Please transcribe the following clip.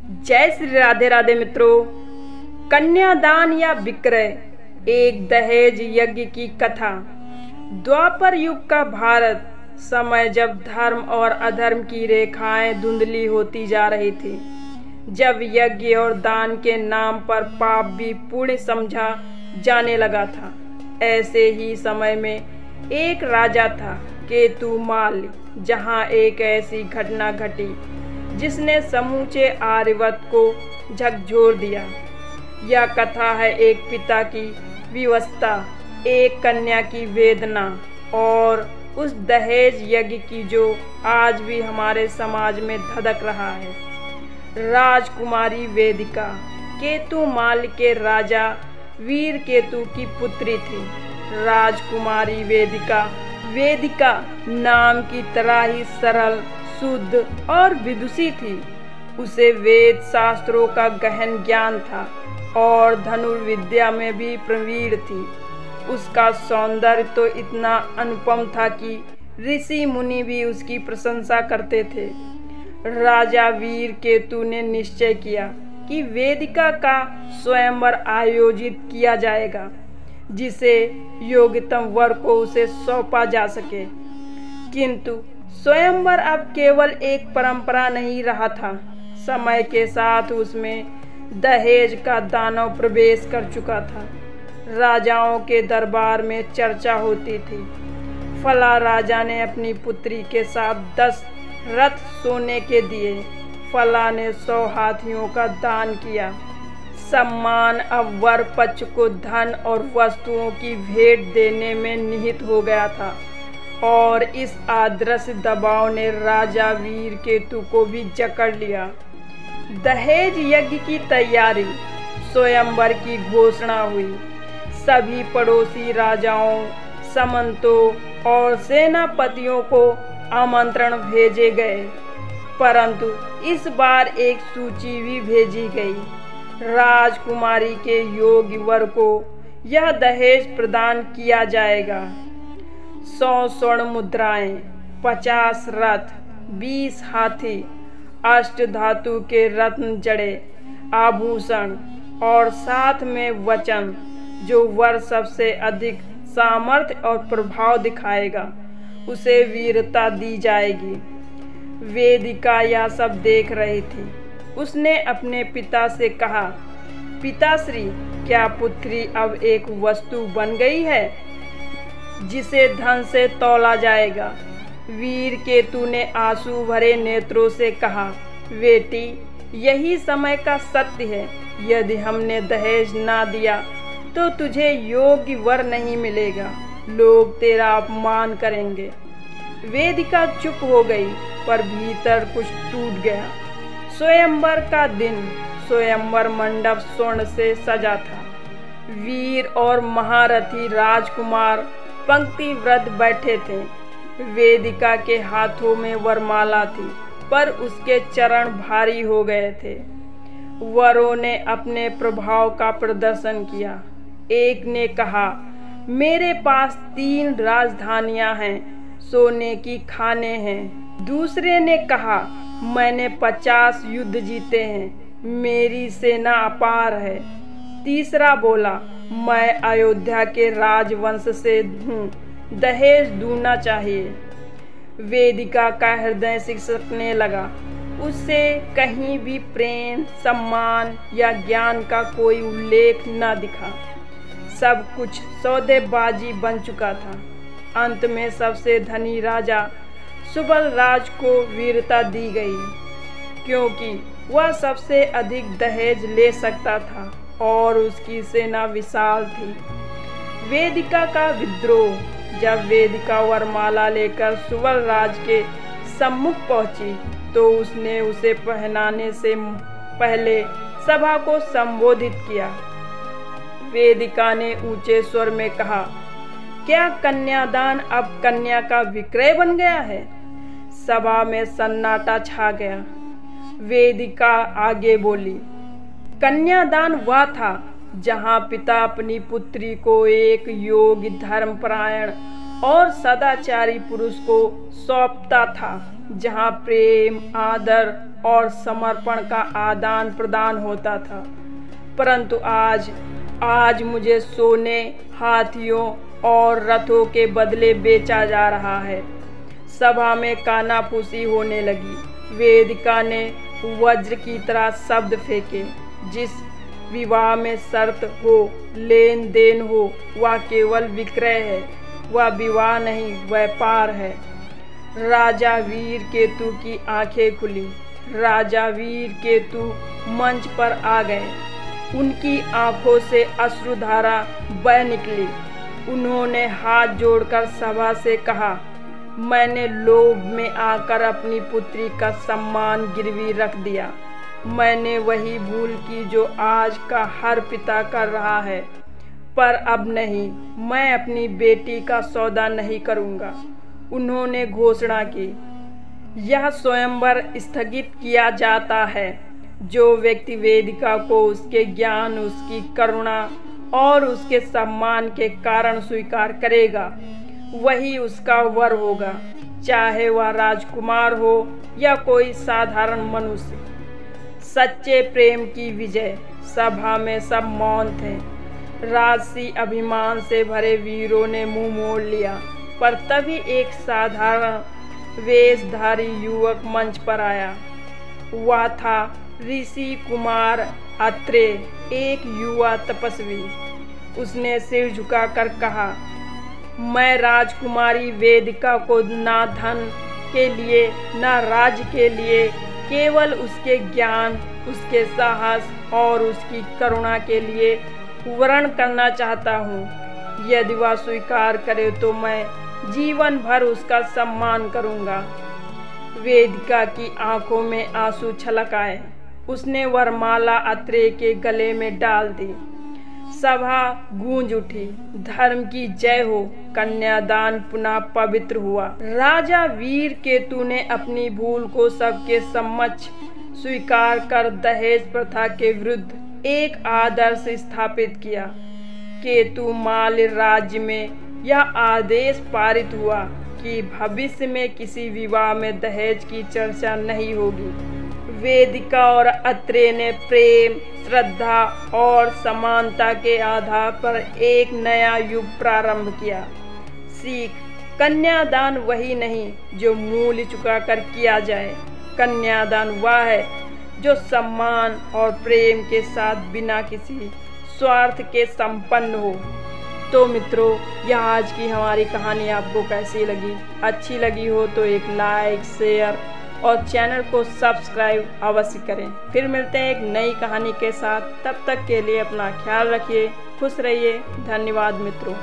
जय श्री राधे राधे मित्रों। कन्यादान या विक्रय, एक दहेज यज्ञ की कथा। द्वापर युग का भारत, समय जब धर्म और अधर्म की रेखाएं धुंधली होती जा रही थी, जब यज्ञ और दान के नाम पर पाप भी पुण्य समझा जाने लगा था। ऐसे ही समय में एक राजा था, केतुमाल, जहां एक ऐसी घटना घटी जिसने समूचे आर्यवत को झकझोर दिया। यह कथा है एक पिता की विवशता, एक कन्या की वेदना और उस दहेज यज्ञ की जो आज भी हमारे समाज में धधक रहा है। राजकुमारी वेदिका केतुमाल के राजा वीर केतु की पुत्री थी। राजकुमारी वेदिका नाम की तरह ही सरल, शुद्ध और विदुषी थी। उसे वेद शास्त्रों का गहन ज्ञान था और धनुर्विद्या में भी प्रवीण थी। उसका सौंदर्य तो इतना अनुपम था कि ऋषि मुनि भी उसकी प्रशंसा करते थे। राजा वीर केतु ने निश्चय किया कि वेदिका का स्वयंवर आयोजित किया जाएगा, जिसे योग्यतम वर को उसे सौंपा जा सके। किंतु स्वयंवर अब केवल एक परंपरा नहीं रहा था। समय के साथ उसमें दहेज का दानव प्रवेश कर चुका था। राजाओं के दरबार में चर्चा होती थी। फला राजा ने अपनी पुत्री के साथ 10 रथ सोने के दिए। फला ने 100 हाथियों का दान किया। सम्मान अब वर पक्ष को धन और वस्तुओं की भेंट देने में निहित हो गया था और इस आदर्श दबाव ने राजा वीर केतु को भी जकड़ लिया। दहेज यज्ञ की तैयारी, स्वयंवर की घोषणा हुई। सभी पड़ोसी राजाओं, सामंतों और सेनापतियों को आमंत्रण भेजे गए, परंतु इस बार एक सूची भी भेजी गई। राजकुमारी के योग्य वर को यह दहेज प्रदान किया जाएगा। 100 स्वर्ण मुद्राएं, 50 रथ, 20 हाथी, अष्टधातु के रत्न जड़े, आभूषण और साथ में वचन, जो वर सबसे अधिक सामर्थ्य और प्रभाव दिखाएगा उसे वीरता दी जाएगी। वेदिका यह सब देख रही थी। उसने अपने पिता से कहा, पिताश्री, क्या पुत्री अब एक वस्तु बन गई है जिसे धन से तौला जाएगा? वीर केतु ने आंसू भरे नेत्रों से कहा, बेटी, यही समय का सत्य है। यदि हमने दहेज ना दिया तो तुझे योग्य वर नहीं मिलेगा। लोग तेरा अपमान करेंगे। वेदिका चुप हो गई, पर भीतर कुछ टूट गया। स्वयंवर का दिन, स्वयंवर मंडप स्वर्ण से सजा था। वीर और महारथी राजकुमार पंक्तिबद्ध बैठे थे। वेदिका के हाथों में वरमाला थी, पर उसके चरण भारी हो गए थे। वरों ने अपने प्रभाव का प्रदर्शन किया। एक ने कहा, मेरे पास 3 राजधानियां हैं, सोने की खाने हैं। दूसरे ने कहा, मैंने 50 युद्ध जीते हैं, मेरी सेना अपार है। तीसरा बोला, मैं अयोध्या के राजवंश से हूँ, दहेज दूना चाहिए। वेदिका का हृदय सिसकने लगा। उससे कहीं भी प्रेम, सम्मान या ज्ञान का कोई उल्लेख न दिखा। सब कुछ सौदेबाजी बन चुका था। अंत में सबसे धनी राजा सुबल राज को वीरता दी गई, क्योंकि वह सबसे अधिक दहेज ले सकता था और उसकी सेना विशाल थी। वेदिका का विद्रोह, जब वेदिका वरमाला लेकर सुबल राज के सम्मुख पहुंची तो उसने उसे पहनाने से पहले सभा को संबोधित किया। वेदिका ने ऊंचे स्वर में कहा, क्या कन्यादान अब कन्या का विक्रय बन गया है? सभा में सन्नाटा छा गया। वेदिका आगे बोली, कन्यादान वह था जहां पिता अपनी पुत्री को एक योग्य, धर्मपरायण और सदाचारी पुरुष को सौंपता था, जहां प्रेम, आदर और समर्पण का आदान प्रदान होता था। परंतु आज मुझे सोने, हाथियों और रथों के बदले बेचा जा रहा है। सभा में कानाफूसी होने लगी। वेदिका ने वज्र की तरह शब्द फेंके। जिस विवाह में शर्त हो, लेन देन हो, वह केवल विक्रय है, वह विवाह नहीं, व्यापार है। राजा वीरकेतु की आंखें खुली। राजा वीरकेतु मंच पर आ गए। उनकी आंखों से अश्रुधारा बह निकली। उन्होंने हाथ जोड़कर सभा से कहा, मैंने लोभ में आकर अपनी पुत्री का सम्मान गिरवी रख दिया। मैंने वही भूल की जो आज का हर पिता कर रहा है, पर अब नहीं, मैं अपनी बेटी का सौदा नहीं करूंगा। उन्होंने घोषणा की, यह स्वयंवर स्थगित किया जाता है। जो व्यक्ति वेदिका को उसके ज्ञान, उसकी करुणा और उसके सम्मान के कारण स्वीकार करेगा, वही उसका वर होगा, चाहे वह राजकुमार हो या कोई साधारण मनुष्य। सच्चे प्रेम की विजय। सभा में सब मौन थे। राजसी अभिमान से भरे वीरों ने मुंह मोड़ लिया, पर तभी एक साधारण वेशधारी युवक मंच पर आया। वह था ऋषि कुमार अत्रेय, एक युवा तपस्वी। उसने सिर झुकाकर कहा, मैं राजकुमारी वेदिका को ना धन के लिए, ना राज्य के लिए, केवल उसके ज्ञान, उसके साहस और उसकी करुणा के लिए वर्ण करना चाहता हूँ। यदि वह स्वीकार करे तो मैं जीवन भर उसका सम्मान करूँगा। वेदिका की आंखों में आंसू छलक आए। उसने वरमाला अत्रेय के गले में डाल दी। सभा गूंज उठी। धर्म की जय हो। कन्यादान पुनः पवित्र हुआ। राजा वीरकेतु ने अपनी भूल को सबके समक्ष स्वीकार कर दहेज प्रथा के विरुद्ध एक आदर्श स्थापित किया। केतु माल राज्य में यह आदेश पारित हुआ कि भविष्य में किसी विवाह में दहेज की चर्चा नहीं होगी। वेदिका और अत्रेय ने प्रेम, श्रद्धा और समानता के आधार पर एक नया युग प्रारंभ किया। सीख, कन्यादान वही नहीं जो मूल्य चुकाकर किया जाए। कन्यादान वह है जो सम्मान और प्रेम के साथ बिना किसी स्वार्थ के संपन्न हो। तो मित्रों, यह आज की हमारी कहानी आपको कैसी लगी? अच्छी लगी हो तो एक लाइक, शेयर और चैनल को सब्सक्राइब अवश्य करें। फिर मिलते हैं एक नई कहानी के साथ। तब तक के लिए अपना ख्याल रखिए, खुश रहिए। धन्यवाद मित्रों।